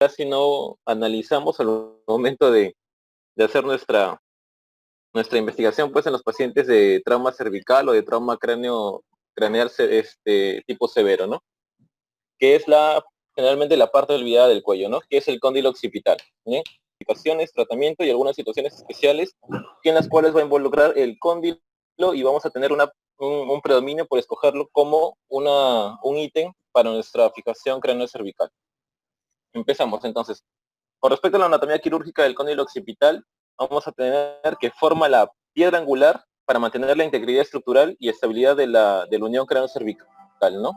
casi no analizamos al momento de hacer nuestra investigación pues en los pacientes de trauma cervical o de trauma craneal tipo severo, ¿no? Que es generalmente la parte olvidada del cuello, ¿no? Que es el cóndilo occipital, ¿bien? Indicaciones, tratamiento y algunas situaciones especiales en las cuales va a involucrar el cóndilo y vamos a tener un predominio por escogerlo como un ítem para nuestra fijación craneal cervical. Empezamos entonces. Con respecto a la anatomía quirúrgica del cóndilo occipital, vamos a tener que forma la piedra angular para mantener la integridad estructural y estabilidad de la unión craneocervical, ¿no?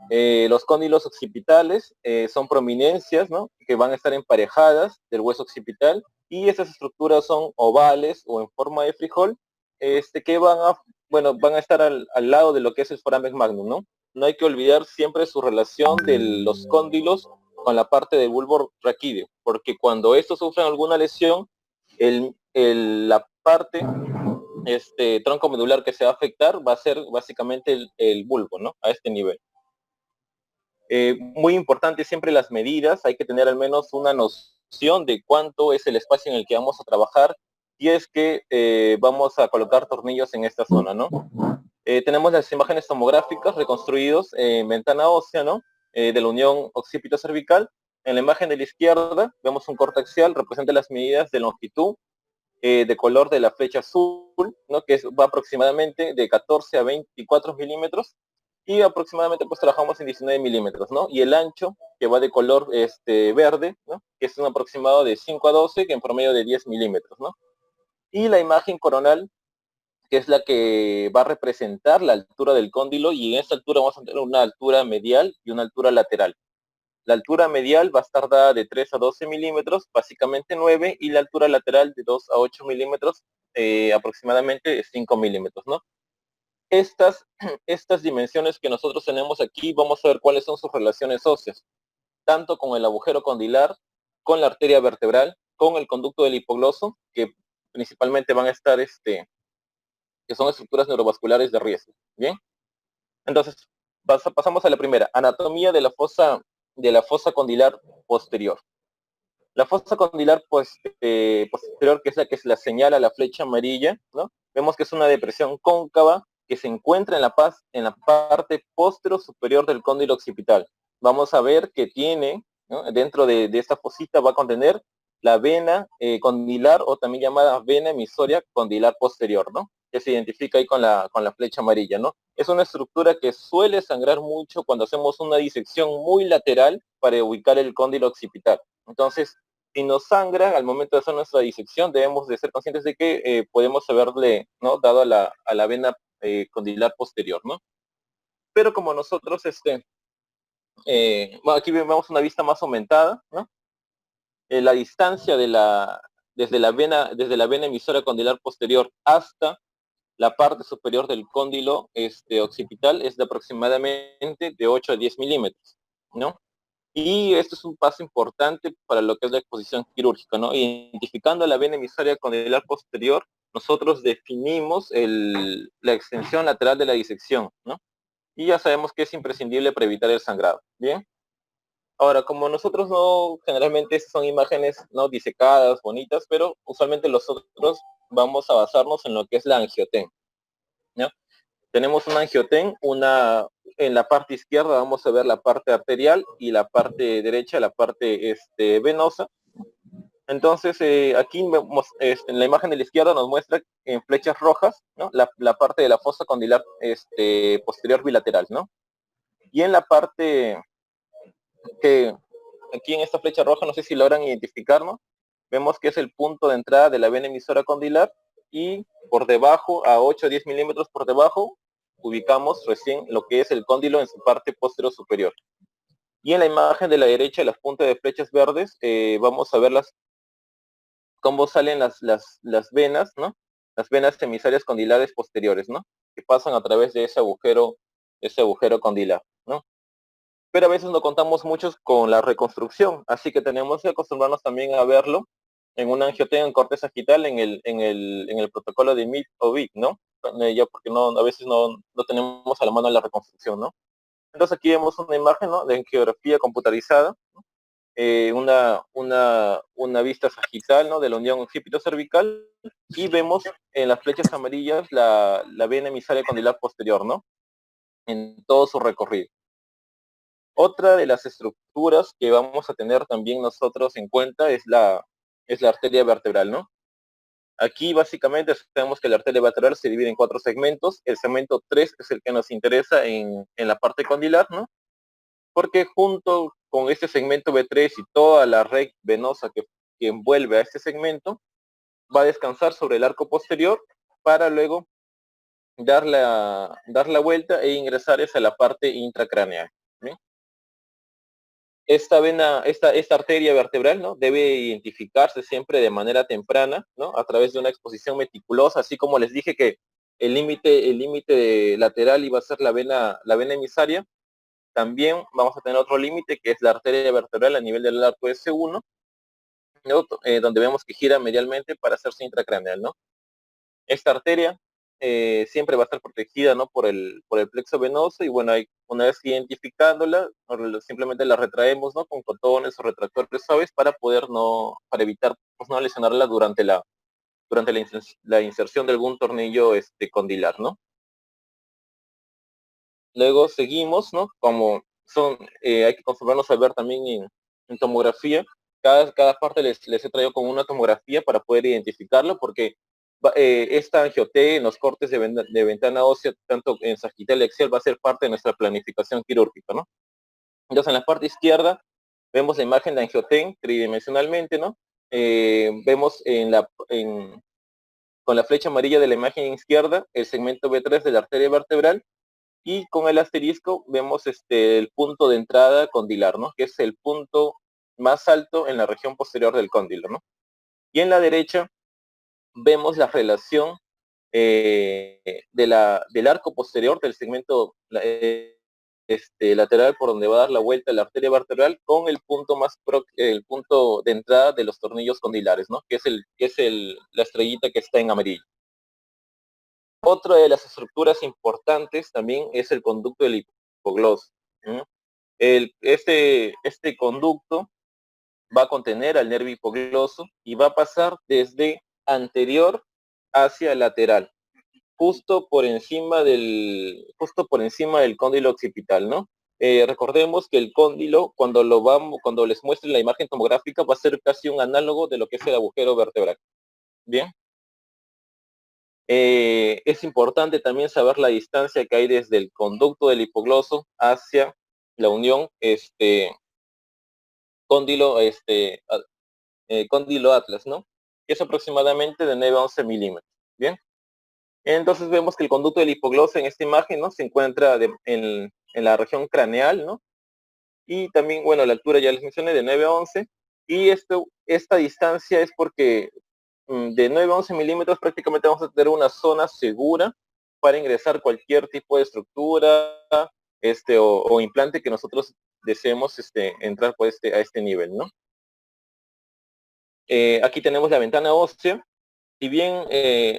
Los cóndilos occipitales son prominencias, ¿no? Que van a estar emparejadas del hueso occipital y estas estructuras son ovales o en forma de frijol, que van a estar al lado de lo que es el foramen magnum, ¿no? No hay que olvidar siempre su relación de los cóndilos con la parte del bulbo raquídeo, porque cuando estos sufren alguna lesión, la parte tronco medular que se va a afectar va a ser básicamente el bulbo, ¿no? A este nivel. Muy importante siempre las medidas, hay que tener al menos una noción de cuánto es el espacio en el que vamos a trabajar y es que vamos a colocar tornillos en esta zona, ¿no? Tenemos las imágenes tomográficas reconstruidos en ventana ósea, ¿no? De la unión occipito-cervical. En la imagen de la izquierda vemos un corte axial, representa las medidas de longitud de color de la flecha azul, ¿no? Que va aproximadamente de 14 a 24 milímetros y aproximadamente pues trabajamos en 19 milímetros, ¿no? Y el ancho que va de color verde, ¿no? Que es un aproximado de 5 a 12, que en promedio de 10 milímetros, ¿no? Y la imagen coronal, que es la que va a representar la altura del cóndilo, y en esta altura vamos a tener una altura medial y una altura lateral. La altura medial va a estar dada de 3 a 12 milímetros, básicamente 9, y la altura lateral de 2 a 8 milímetros, aproximadamente 5 milímetros, ¿no? Estas dimensiones que nosotros tenemos aquí, vamos a ver cuáles son sus relaciones óseas, tanto con el agujero condilar, con la arteria vertebral, con el conducto del hipogloso, que principalmente van a estar, que son estructuras neurovasculares de riesgo. Bien, entonces pasamos a la primera, anatomía de la fosa condilar posterior. La fosa condilar posterior, que es la señala la flecha amarilla, ¿no? Vemos que es una depresión cóncava que se encuentra en la parte posterior superior del cóndilo occipital. Vamos a ver que tiene, ¿no? Dentro de esta fosita va a contener la vena condilar, o también llamada vena emisoria condilar posterior, ¿no? Que se identifica ahí con la flecha amarilla, ¿no? Es una estructura que suele sangrar mucho cuando hacemos una disección muy lateral para ubicar el cóndilo occipital. Entonces, si nos sangra al momento de hacer nuestra disección, debemos de ser conscientes de que podemos haberle, ¿no? Dado a la vena condilar posterior, ¿no? Pero como nosotros, bueno, aquí vemos una vista más aumentada, ¿no? La distancia desde la vena emisora condilar posterior hasta la parte superior del cóndilo occipital es de aproximadamente de 8 a 10 milímetros, ¿no? Y esto es un paso importante para lo que es la exposición quirúrgica, ¿no? Identificando la vena emisoria condilar posterior, nosotros definimos la extensión lateral de la disección, ¿no? Y ya sabemos que es imprescindible para evitar el sangrado, ¿bien? Ahora, como nosotros no, generalmente son imágenes no disecadas, bonitas, pero usualmente nosotros vamos a basarnos en lo que es la angioten, ¿no? Tenemos un angioten, en la parte izquierda vamos a ver la parte arterial y la parte derecha la parte venosa. Entonces, aquí en la imagen de la izquierda nos muestra en flechas rojas, ¿no? La parte de la fosa condilar posterior bilateral, ¿no? Y en la parte que aquí en esta flecha roja, no sé si logran identificar, ¿no? Vemos que es el punto de entrada de la vena emisora condilar y por debajo, a 8 o 10 milímetros por debajo, ubicamos recién lo que es el cóndilo en su parte posterior superior. Y en la imagen de la derecha, las puntas de flechas verdes, vamos a ver cómo salen las venas, ¿no? Las venas emisarias condilares posteriores, ¿no? Que pasan a través de ese agujero condilar, ¿no? Pero a veces no contamos mucho con la reconstrucción, así que tenemos que acostumbrarnos también a verlo en un angiotén en corte sagital en el protocolo de MIT o VIC, ¿no? Ya porque a veces no tenemos a la mano la reconstrucción, ¿no? Entonces aquí vemos una imagen, ¿no? De angiografía computarizada, ¿no? una vista sagital, ¿no? De la unión occipito-cervical, y vemos en las flechas amarillas la vena emisaria condilar posterior, ¿no? En todo su recorrido. Otra de las estructuras que vamos a tener también nosotros en cuenta es la arteria vertebral, ¿no? Aquí básicamente sabemos que la arteria vertebral se divide en 4 segmentos. El segmento 3 es el que nos interesa en la parte condilar, ¿no? Porque junto con este segmento B3 y toda la red venosa que envuelve a este segmento, va a descansar sobre el arco posterior para luego dar la vuelta e ingresar hacia la parte intracraneal. ¿Bien? Esta arteria vertebral, ¿no? Debe identificarse siempre de manera temprana, ¿no? A través de una exposición meticulosa, así como les dije que el límite lateral iba a ser la vena emisaria. También vamos a tener otro límite que es la arteria vertebral a nivel del arco S1, ¿no? Donde vemos que gira medialmente para hacerse intracraneal, ¿no? Esta arteria siempre va a estar protegida, ¿no? por el plexo venoso, y bueno, una vez identificándola, simplemente la retraemos, ¿no? Con cotones o retractores suaves para evitar, pues, no lesionarla durante la inserción de algún tornillo condilar, ¿no? Luego seguimos, ¿no? Hay que conformarnos a ver también en tomografía. Cada parte les he traído con una tomografía para poder identificarlo, porque esta angio-T en los cortes de ventana ósea, tanto en sagital y axial, va a ser parte de nuestra planificación quirúrgica, ¿no? Entonces, en la parte izquierda vemos la imagen de angio-T tridimensionalmente, ¿no? Vemos con la flecha amarilla de la imagen izquierda el segmento B3 de la arteria vertebral, y con el asterisco vemos el punto de entrada condilar, ¿no? Que es el punto más alto en la región posterior del cóndilo, ¿no? Y en la derecha vemos la relación del arco posterior del segmento lateral por donde va a dar la vuelta la arteria vertebral con el punto de entrada de los tornillos condilares, ¿no? Que es la estrellita que está en amarillo. Otra de las estructuras importantes también es el conducto del hipogloso, ¿no? Este conducto va a contener al nervio hipogloso y va a pasar desde anterior hacia lateral, justo por encima del cóndilo occipital, ¿no? Recordemos que el cóndilo, cuando les muestre la imagen tomográfica, va a ser casi un análogo de lo que es el agujero vertebral. Bien. Es importante también saber la distancia que hay desde el conducto del hipogloso hacia la unión cóndilo, cóndilo atlas, ¿no? Que es aproximadamente de 9 a 11 milímetros. Bien. Entonces vemos que el conducto del hipogloso en esta imagen, ¿no? Se encuentra en la región craneal, ¿no? Y también, bueno, la altura ya les mencioné, de 9 a 11. Y esta distancia es porque de 9 a 11 milímetros prácticamente vamos a tener una zona segura para ingresar cualquier tipo de estructura o implante que nosotros deseemos entrar a este nivel, ¿no? Aquí tenemos la ventana ósea. Si bien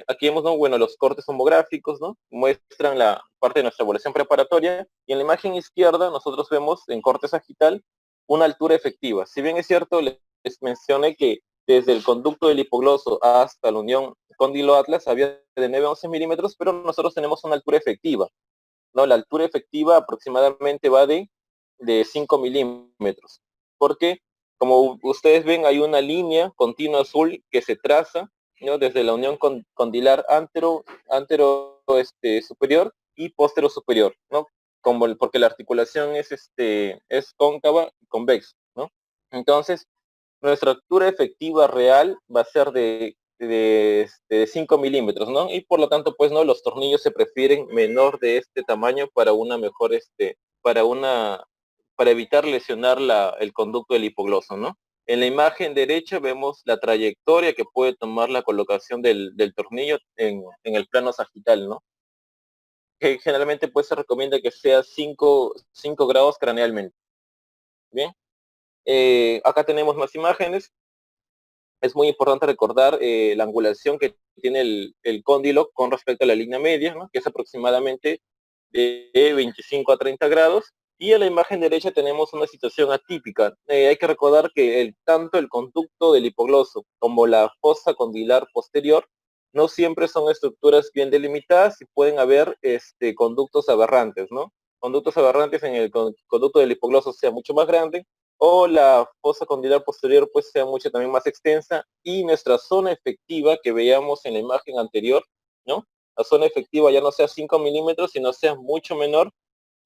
aquí vemos, ¿no? Bueno, los cortes homográficos, ¿no? Muestran la parte de nuestra evaluación preparatoria, y en la imagen izquierda nosotros vemos en corte sagital una altura efectiva. Si bien es cierto, les mencioné que desde el conducto del hipogloso hasta la unión cóndilo-atlas había de 9 a 11 milímetros, pero nosotros tenemos una altura efectiva, ¿no? La altura efectiva aproximadamente va de 5 milímetros, porque como ustedes ven hay una línea continua azul que se traza, ¿no? Desde la unión condilar antero superior y postero superior, ¿no? Porque la articulación es cóncava y convexa, ¿no? Entonces, nuestra altura efectiva real va a ser de 5 milímetros, ¿no? Y por lo tanto, pues, ¿no? Los tornillos se prefieren menor de este tamaño para una mejor, para evitar lesionar el conducto del hipogloso, ¿no? En la imagen derecha vemos la trayectoria que puede tomar la colocación del tornillo en el plano sagital, ¿no? Que generalmente, pues, se recomienda que sea 5 grados cranealmente. Bien. Acá tenemos más imágenes. Es muy importante recordar la angulación que tiene el cóndilo con respecto a la línea media, ¿no? Que es aproximadamente de 25 a 30 grados, Y en la imagen derecha tenemos una situación atípica. Hay que recordar que tanto el conducto del hipogloso como la fosa condilar posterior no siempre son estructuras bien delimitadas y pueden haber conductos aberrantes, ¿no? Conductos aberrantes en el conducto del hipogloso sea mucho más grande o la fosa condilar posterior pues sea mucho también más extensa y nuestra zona efectiva que veíamos en la imagen anterior, ¿no? La zona efectiva ya no sea 5 milímetros, sino sea mucho menor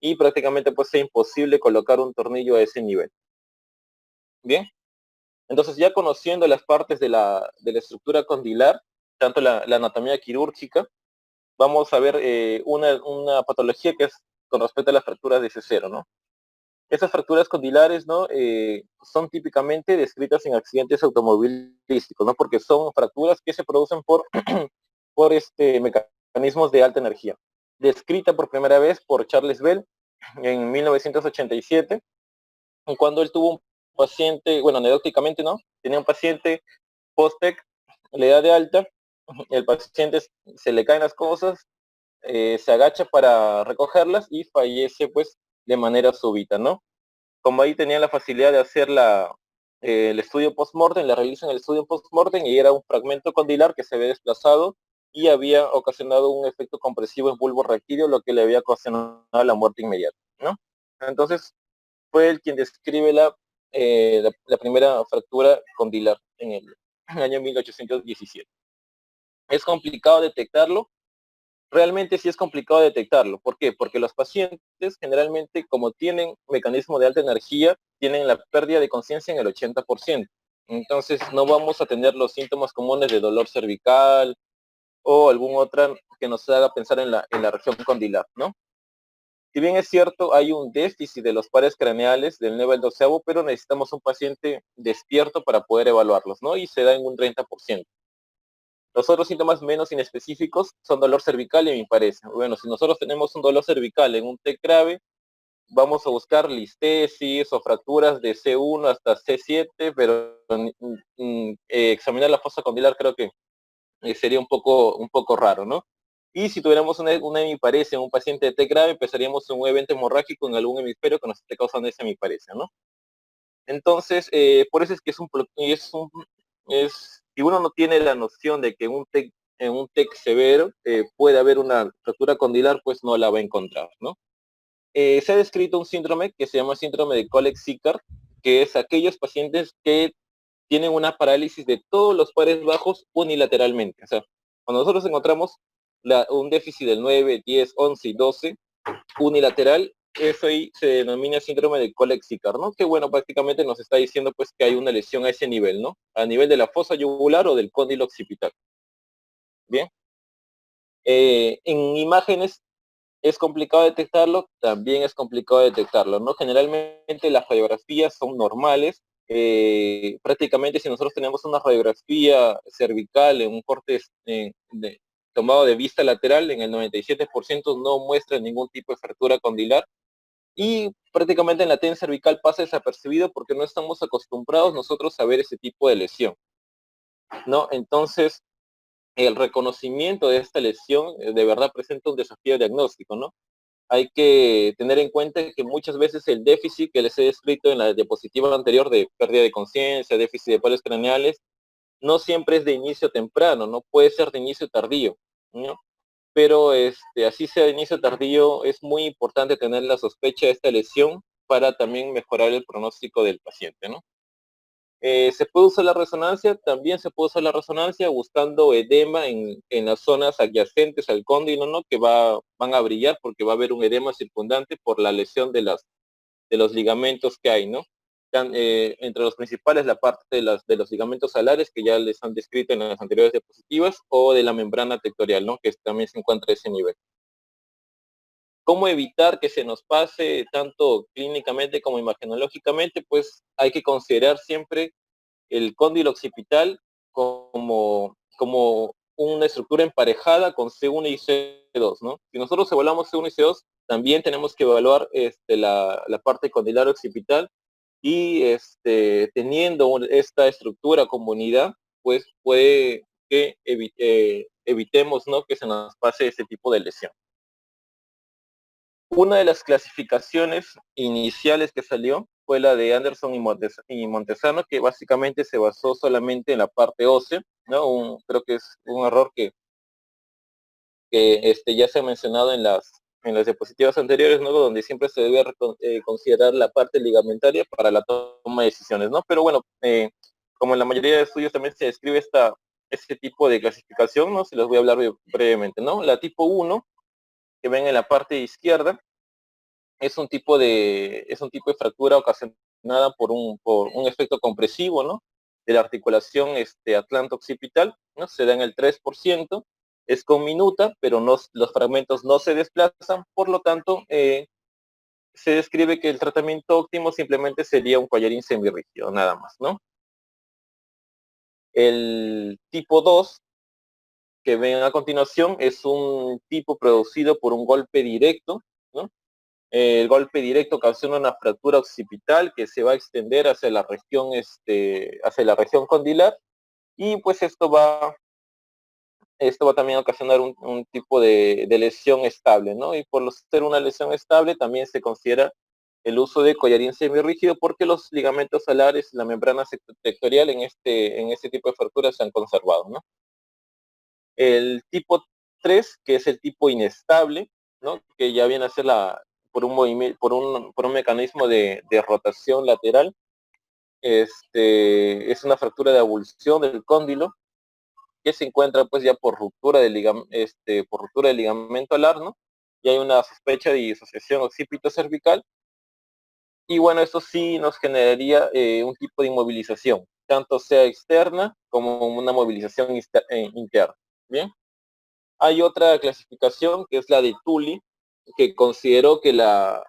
y prácticamente pues sea imposible colocar un tornillo a ese nivel. Bien, entonces ya conociendo las partes de la estructura condilar, tanto la anatomía quirúrgica, vamos a ver una patología que es con respecto a las fracturas de C0, ¿no? Esas fracturas condilares, ¿no? Son típicamente descritas en accidentes automovilísticos, ¿no? Porque son fracturas que se producen por mecanismos de alta energía. Descrita por primera vez por Charles Bell en 1987, cuando él tuvo un paciente, bueno, anecdóticamente, ¿no? Tenía un paciente post-tec, le da de alta, el paciente se le caen las cosas, se agacha para recogerlas y fallece pues de manera súbita, ¿no? Como ahí tenían la facilidad de hacer el estudio post-mortem, le realizan el estudio post-mortem y era un fragmento condilar que se había desplazado y había ocasionado un efecto compresivo en bulbo rectilio, lo que le había ocasionado la muerte inmediata, ¿no? Entonces, fue el quien describe la primera fractura condilar en el año 1817. ¿Es complicado detectarlo? Realmente sí es complicado detectarlo. ¿Por qué? Porque los pacientes generalmente, como tienen mecanismo de alta energía, tienen la pérdida de conciencia en el 80%. Entonces no vamos a tener los síntomas comunes de dolor cervical o algún otra que nos haga pensar en la región condilar, ¿no? Si bien es cierto, hay un déficit de los pares craneales del 9 al 12, pero necesitamos un paciente despierto para poder evaluarlos, ¿no? Y se da en un 30%. Los otros síntomas menos inespecíficos son dolor cervical y mi parece. Bueno, si nosotros tenemos un dolor cervical en un TEC grave, vamos a buscar listesis o fracturas de C1 hasta C7, pero examinar la fosa condilar creo que sería un poco raro, ¿no? Y si tuviéramos una hemiparesia en un paciente de T grave, empezaríamos un evento hemorrágico en algún hemisferio que nos esté causando esa hemiparesia, ¿no? Entonces, por eso es que si uno no tiene la noción de que en un TEC severo puede haber una fractura condilar, pues no la va a encontrar, ¿no? Se ha descrito un síndrome que se llama síndrome de Kolex-Sicard, que es aquellos pacientes que tienen una parálisis de todos los pares bajos unilateralmente. O sea, cuando nosotros encontramos un déficit del 9, 10, 11 y 12 unilateral, eso ahí se denomina síndrome de Kolex-Sicard, ¿no? Que bueno, prácticamente nos está diciendo pues que hay una lesión a ese nivel, ¿no? A nivel de la fosa yugular o del cóndilo occipital. Bien. En imágenes es complicado detectarlo, también es complicado detectarlo, ¿no? Generalmente las radiografías son normales. Prácticamente si nosotros tenemos una radiografía cervical en un corte tomado de vista lateral, en el 97% no muestra ningún tipo de fractura condilar. Y prácticamente en la TEN cervical pasa desapercibido porque no estamos acostumbrados nosotros a ver ese tipo de lesión, ¿no? Entonces, el reconocimiento de esta lesión de verdad presenta un desafío diagnóstico, ¿no? Hay que tener en cuenta que muchas veces el déficit que les he descrito en la diapositiva anterior de pérdida de conciencia, déficit de pares craneales, no siempre es de inicio temprano, no puede ser de inicio tardío, ¿no? Pero así sea de inicio tardío, es muy importante tener la sospecha de esta lesión para también mejorar el pronóstico del paciente, ¿no? ¿Se puede usar la resonancia? También se puede usar la resonancia buscando edema en las zonas adyacentes al cóndilo, ¿no? Que van a brillar porque va a haber un edema circundante por la lesión de los ligamentos que hay, ¿no? Entre los principales la parte de los ligamentos alares que ya les han descrito en las anteriores diapositivas o de la membrana tectorial, ¿no? Que también se encuentra a ese nivel. ¿Cómo evitar que se nos pase tanto clínicamente como imagenológicamente? Pues hay que considerar siempre el cóndilo occipital como una estructura emparejada con C1 y C2, ¿no? Si nosotros evaluamos C1 y C2, también tenemos que evaluar la parte condilar occipital y teniendo esta estructura como unidad, pues puede que evitemos, ¿no? Que se nos pase ese tipo de lesión. Una de las clasificaciones iniciales que salió fue la de Anderson y Montesano, que básicamente se basó solamente en la parte ósea, ¿no? Creo que es un error que ya se ha mencionado en las diapositivas anteriores, ¿no? Donde siempre se debe considerar la parte ligamentaria para la toma de decisiones, ¿no? Pero bueno, como en la mayoría de estudios también se describe este tipo de clasificación, ¿no? Se los voy a hablar brevemente, ¿no? La tipo 1, que ven en la parte izquierda, es un tipo de fractura ocasionada por un efecto compresivo, ¿no? De la articulación atlanto-occipital, ¿no? Se da en el 3%, es conminuta, pero no, los fragmentos no se desplazan, por lo tanto, se describe que el tratamiento óptimo simplemente sería un collarín semirrígido, nada más, ¿no? El tipo 2 que ven a continuación es un tipo producido por un golpe directo, ¿no? El golpe directo ocasiona una fractura occipital que se va a extender hacia la región condilar, y pues esto va también a ocasionar un tipo de lesión estable, ¿no? Y por ser una lesión estable también se considera el uso de collarín semirrígido, porque los ligamentos alares y la membrana sectorial en este tipo de fracturas se han conservado, ¿no? El tipo 3, que es el tipo inestable, ¿no? Que ya viene a ser por un movimiento, por un mecanismo de rotación lateral. Es una fractura de avulsión del cóndilo que se encuentra pues ya por ruptura del ligamento alar, ¿no? Y hay una sospecha de disociación occipito-cervical. Y bueno, esto sí nos generaría un tipo de inmovilización, tanto sea externa como una movilización interna. Bien. Hay otra clasificación que es la de Tully, que consideró que la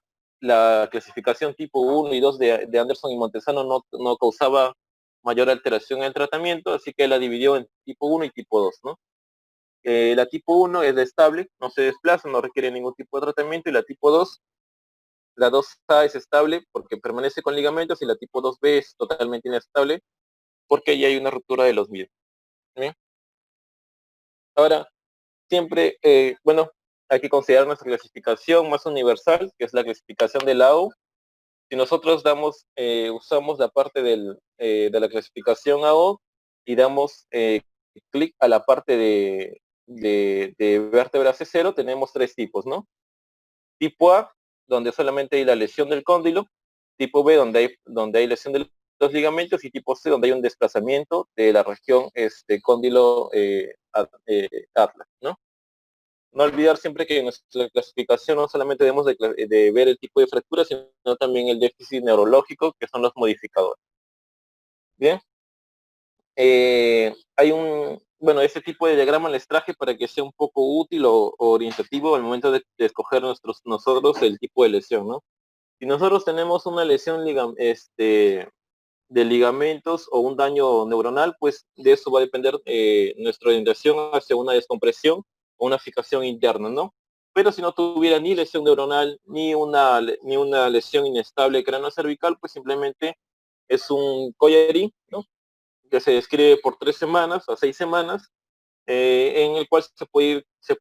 clasificación tipo 1 y 2 de Anderson y Montesano no causaba mayor alteración en el tratamiento, así que la dividió en tipo 1 y tipo 2, ¿no? La tipo 1 es estable, no se desplaza, no requiere ningún tipo de tratamiento, y la 2A es estable porque permanece con ligamentos, y la tipo 2B es totalmente inestable porque ya hay una ruptura de los mismos. ¿Bien? Ahora, siempre, bueno, hay que considerar nuestra clasificación más universal, que es la clasificación de la AO. Si nosotros usamos la parte de la clasificación AO y damos clic a la parte de vértebra C0, tenemos tres tipos, ¿no? Tipo A, donde solamente hay la lesión del cóndilo; tipo B, donde hay lesión de los ligamentos; y tipo C, donde hay un desplazamiento de la región cóndilo atlas, ¿no? No olvidar siempre que en nuestra clasificación no solamente debemos de ver el tipo de fractura, sino también el déficit neurológico, que son los modificadores. Bien. Bueno, este tipo de diagrama les traje para que sea un poco útil o orientativo al momento de escoger nosotros el tipo de lesión, ¿no? Si nosotros tenemos una lesión de ligamentos o un daño neuronal, pues de eso va a depender nuestra orientación hacia una descompresión o una fijación interna, ¿no? Pero si no tuviera ni lesión neuronal ni una lesión inestable cráneo-cervical, pues simplemente es un collarín, ¿no? Que se describe por 3 semanas a 6 semanas, en el cual se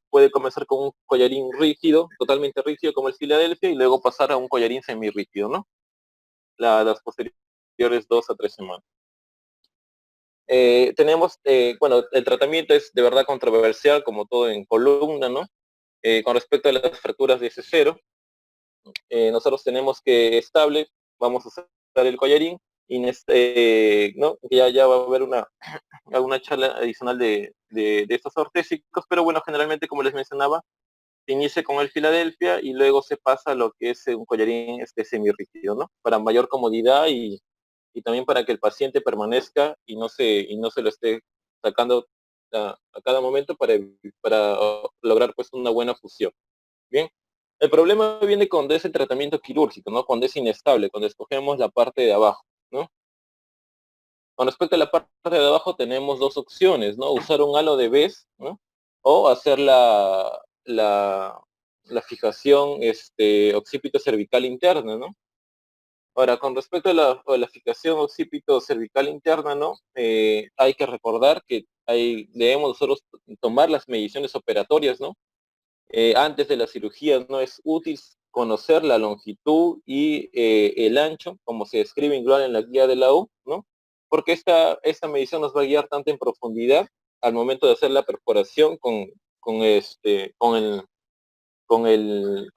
puede comenzar con un collarín rígido, totalmente rígido como el Filadelfia, y luego pasar a un collarín semirrígido, ¿no? Las posteriores 2 a 3 semanas. Bueno, el tratamiento es de verdad controversial, como todo en columna, ¿no? Con respecto a las fracturas de S0, nosotros tenemos que estable, vamos a usar el collarín, ¿no? Ya va a haber alguna charla adicional de estos ortésicos, pero bueno, generalmente, como les mencionaba, se inicia con el Filadelfia y luego se pasa a lo que es un collarín semirrígido, ¿no? Para mayor comodidad y también para que el paciente permanezca y no se lo esté sacando a cada momento para lograr pues una buena fusión. Bien, el problema viene cuando es el tratamiento quirúrgico, ¿no? Cuando es inestable, cuando escogemos la parte de abajo, ¿no? Con respecto a la parte de abajo tenemos dos opciones, ¿no? Usar un halo de Bess, ¿no? O hacer la fijación occipito cervical interna, ¿no? Ahora, con respecto a la fijación occipito-cervical interna, ¿no? Hay que recordar que debemos nosotros tomar las mediciones operatorias, ¿no? Antes de la cirugía. No es útil conocer la longitud y el ancho, como se describe igual en la guía de la U, ¿no? Porque esta medición nos va a guiar tanto en profundidad al momento de hacer la perforación con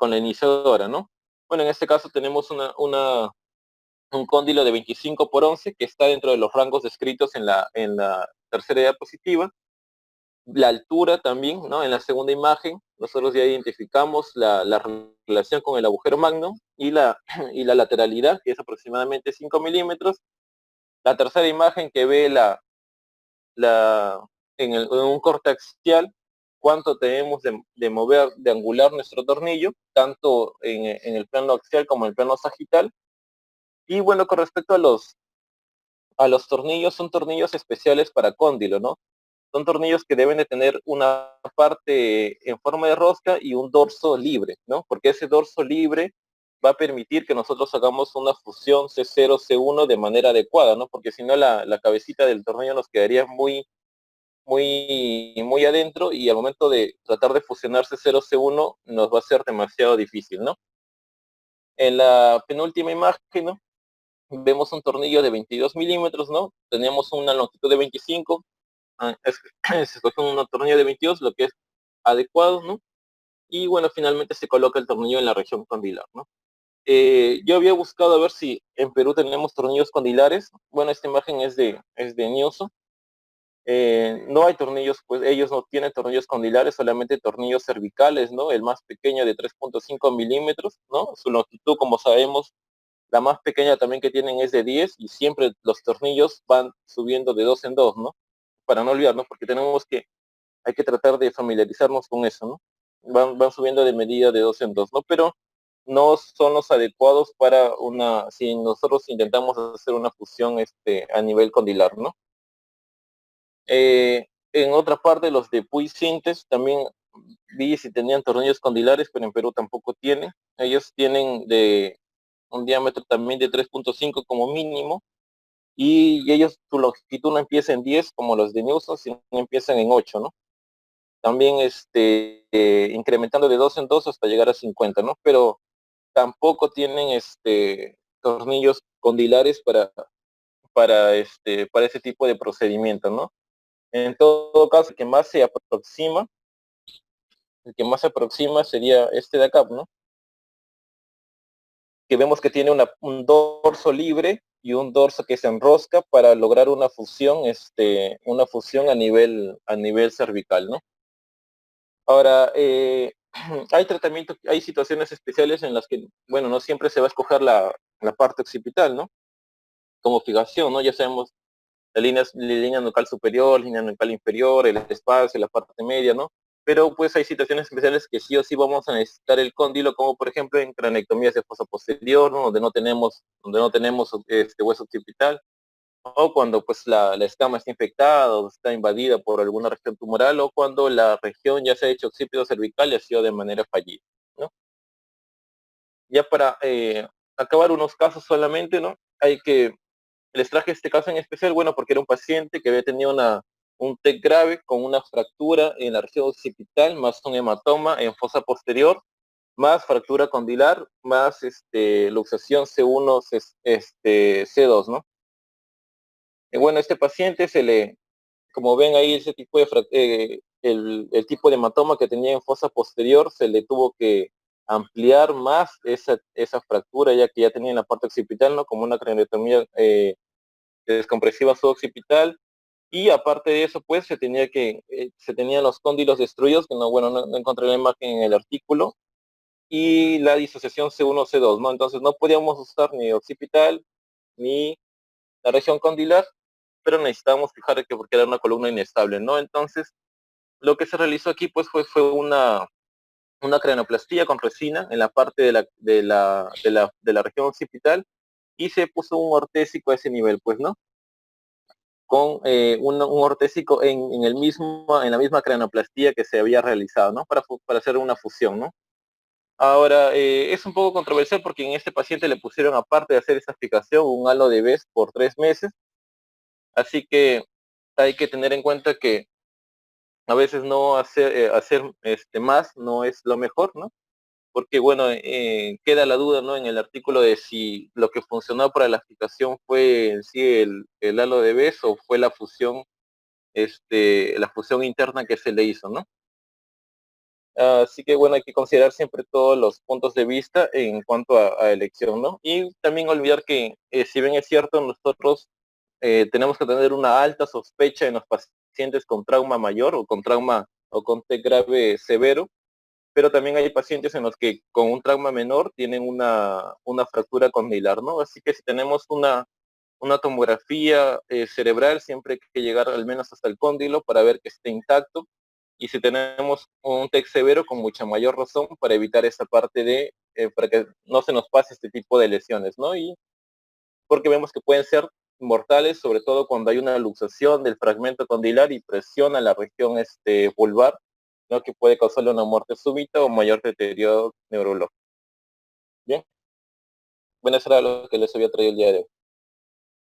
la iniciadora, ¿no? Bueno, en este caso tenemos un cóndilo de 25 por 11 que está dentro de los rangos descritos en la tercera diapositiva. La altura también, ¿no? En la segunda imagen, nosotros ya identificamos la relación con el agujero magno y la lateralidad, que es aproximadamente 5 milímetros. La tercera imagen que ve en un corte axial, cuánto tenemos de mover, de angular nuestro tornillo, tanto en el plano axial como en el plano sagital. Y bueno, con respecto a los tornillos, son tornillos especiales para cóndilo, ¿no? Son tornillos que deben de tener una parte en forma de rosca y un dorso libre, ¿no? Porque ese dorso libre va a permitir que nosotros hagamos una fusión C0, C1 de manera adecuada, ¿no? Porque si no la cabecita del tornillo nos quedaría muy, muy, muy adentro y al momento de tratar de fusionar C0, C1 nos va a ser demasiado difícil, ¿no? En la penúltima imagen, ¿no? Vemos un tornillo de 22 milímetros, ¿no? Tenemos una longitud de 25, se escoge un tornillo de 22, lo que es adecuado, ¿no? Y bueno, finalmente se coloca el tornillo en la región condilar, ¿no? Yo había buscado a ver si en Perú tenemos tornillos condilares. Bueno, esta imagen es de Newson. No hay tornillos, pues ellos no tienen tornillos condilares, solamente tornillos cervicales, ¿no? El más pequeño de 3.5 milímetros, ¿no? Su longitud, como sabemos, la más pequeña también que tienen es de 10 y siempre los tornillos van subiendo de dos en dos, ¿no? Para no olvidarnos, porque hay que tratar de familiarizarnos con eso, ¿no? Van subiendo de medida de dos en dos, ¿no? Pero no son los adecuados si nosotros intentamos hacer una fusión a nivel condilar, ¿no? En otra parte, los de Puy Sintes también vi si tenían tornillos condilares, pero en Perú tampoco tienen. Ellos tienen de un diámetro también de 3.5 como mínimo, y ellos, su longitud no empieza en 10 como los de Newson, sino empiezan en 8, ¿no? También incrementando de 2 en 2 hasta llegar a 50, ¿no? Pero tampoco tienen tornillos condilares para ese tipo de procedimiento, ¿no? En todo caso, el que más se aproxima sería este de acá, ¿no? Que vemos que tiene un dorso libre y un dorso que se enrosca para lograr una fusión a nivel cervical, ¿no? Ahora, hay situaciones especiales en las que, bueno, no siempre se va a escoger la parte occipital, ¿no? Como fijación, ¿no? Ya sabemos la línea nucal superior, línea nucal inferior, el espacio, la parte media, ¿no? Pero pues hay situaciones especiales que sí o sí vamos a necesitar el cóndilo, como por ejemplo en cranectomías de fosa posterior, ¿no? Donde no tenemos este hueso occipital, o cuando pues la escama está infectada o está invadida por alguna región tumoral, o cuando la región ya se ha hecho occipito cervical y ha sido de manera fallida, ¿no? Ya para acabar unos casos solamente, ¿no? Les traje este caso en especial, bueno, porque era un paciente que había tenido un TEC grave con una fractura en la región occipital, más un hematoma en fosa posterior, más fractura condilar, más luxación C1, C2, ¿no? Y bueno, este paciente como ven ahí, ese tipo el tipo de hematoma que tenía en fosa posterior, se le tuvo que ampliar más esa fractura, ya que ya tenía en la parte occipital, ¿no? Como una craniotomía descompresiva suboccipital. Y aparte de eso, pues se tenían los cóndilos destruidos, que no, bueno, no encontré la imagen en el artículo, y la disociación C1, C2, ¿no? Entonces no podíamos usar ni occipital ni la región condilar, pero necesitábamos fijar que porque era una columna inestable, ¿no? Entonces, lo que se realizó aquí, pues, fue una cranioplastía con resina en la parte de la región occipital, y se puso un ortésico a ese nivel, pues, ¿no? Con un ortésico en la misma cranioplastía que se había realizado, ¿no? Para hacer una fusión, ¿no? Ahora, es un poco controversial porque en este paciente le pusieron, aparte de hacer esta fijación, un halo de Best por 3 meses, así que hay que tener en cuenta que a veces no hacer más no es lo mejor, ¿no? porque bueno, queda la duda, ¿no? En el artículo de si lo que funcionó para la fijación fue en sí el halo de Bess o fue la fusión interna que se le hizo, ¿no? Así que bueno, hay que considerar siempre todos los puntos de vista en cuanto a elección, ¿no? Y también olvidar que, si bien es cierto, nosotros tenemos que tener una alta sospecha en los pacientes con trauma mayor o con trauma o con TEC grave severo, pero también hay pacientes en los que con un trauma menor tienen una fractura condilar, ¿no? Así que si tenemos una tomografía cerebral, siempre hay que llegar al menos hasta el cóndilo para ver que esté intacto. Y si tenemos un TEC severo, con mucha mayor razón para evitar esa parte para que no se nos pase este tipo de lesiones, ¿no? Y porque vemos que pueden ser mortales, sobre todo cuando hay una luxación del fragmento condilar y presiona la región vulvar, ¿no? Que puede causarle una muerte súbita o mayor deterioro neurológico. Bien, bueno, eso era lo que les había traído el día de hoy.